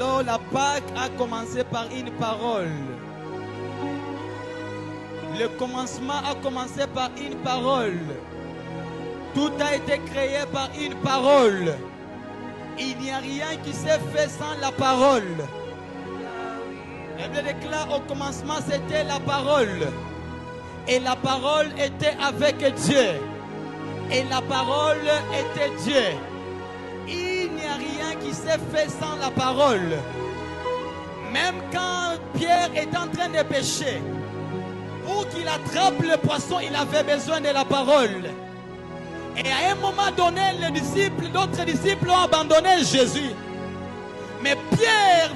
Alors la Pâque a commencé par une parole. Le commencement a commencé par une parole. Tout a été créé par une parole. Il n'y a rien qui s'est fait sans la parole. La Bible déclare au commencement c'était la parole. Et la parole était avec Dieu. Et la parole était Dieu. Il n'y a rien qui s'est fait sans la parole. Même quand Pierre est en train de pêcher, pour qu'il attrape le poisson, il avait besoin de la parole. Et à un moment donné, d'autres disciples ont abandonné Jésus. Mais Pierre,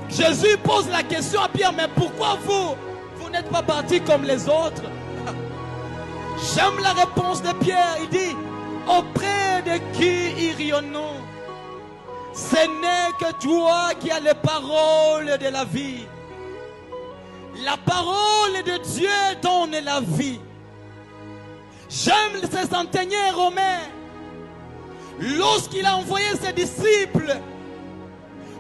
Jésus pose la question à Pierre, mais pourquoi vous n'êtes pas partis comme les autres? J'aime la réponse de Pierre. Il dit, auprès de qui irions-nous? Ce n'est que toi qui as les paroles de la vie. La parole de Dieu donne la vie. J'aime ces centeniers romains. Lorsqu'il a envoyé ses disciples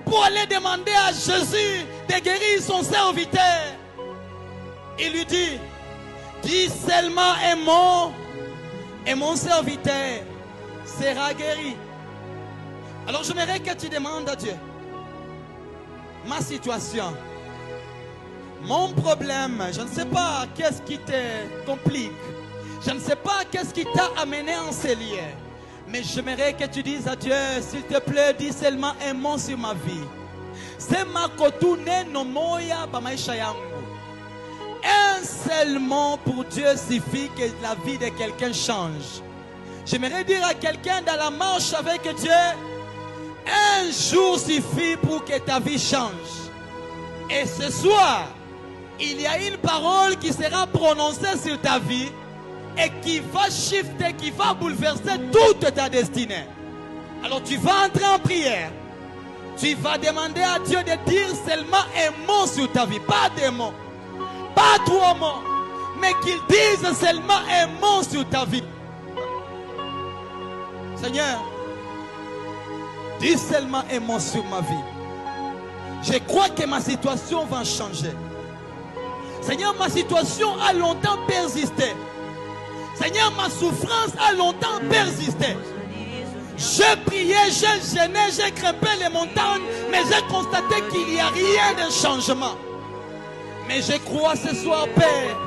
pour aller demander à Jésus de guérir son serviteur, il lui dit, dis seulement un mot et mon serviteur sera guéri. Alors j'aimerais que tu demandes à Dieu, ma situation, mon problème, je ne sais pas qu'est-ce qui te complique. Je ne sais pas qu'est-ce qui t'a amené en ces lieux. Mais j'aimerais que tu dises à Dieu, s'il te plaît, dis seulement un mot sur ma vie. C'est ma kotune no moya ba maisha yangu. Un seul mot pour Dieu suffit que la vie de quelqu'un change. J'aimerais dire à quelqu'un dans la marche avec Dieu, un jour suffit pour que ta vie change. Et ce soir, il y a une parole qui sera prononcée sur ta vie et qui va shifter, qui va bouleverser toute ta destinée. Alors tu vas entrer en prière. Tu vas demander à Dieu de dire seulement un mot sur ta vie. Pas deux mots, pas trois mots, mais qu'il dise seulement un mot sur ta vie. Seigneur, dis seulement un mot sur ma vie. Je crois que ma situation va changer. Seigneur, ma situation a longtemps persisté. Seigneur, ma souffrance a longtemps persisté. J'ai prié, j'ai gêné, j'ai grimpé les montagnes, mais j'ai constaté qu'il n'y a rien de changement. Mais je crois ce soir, Père,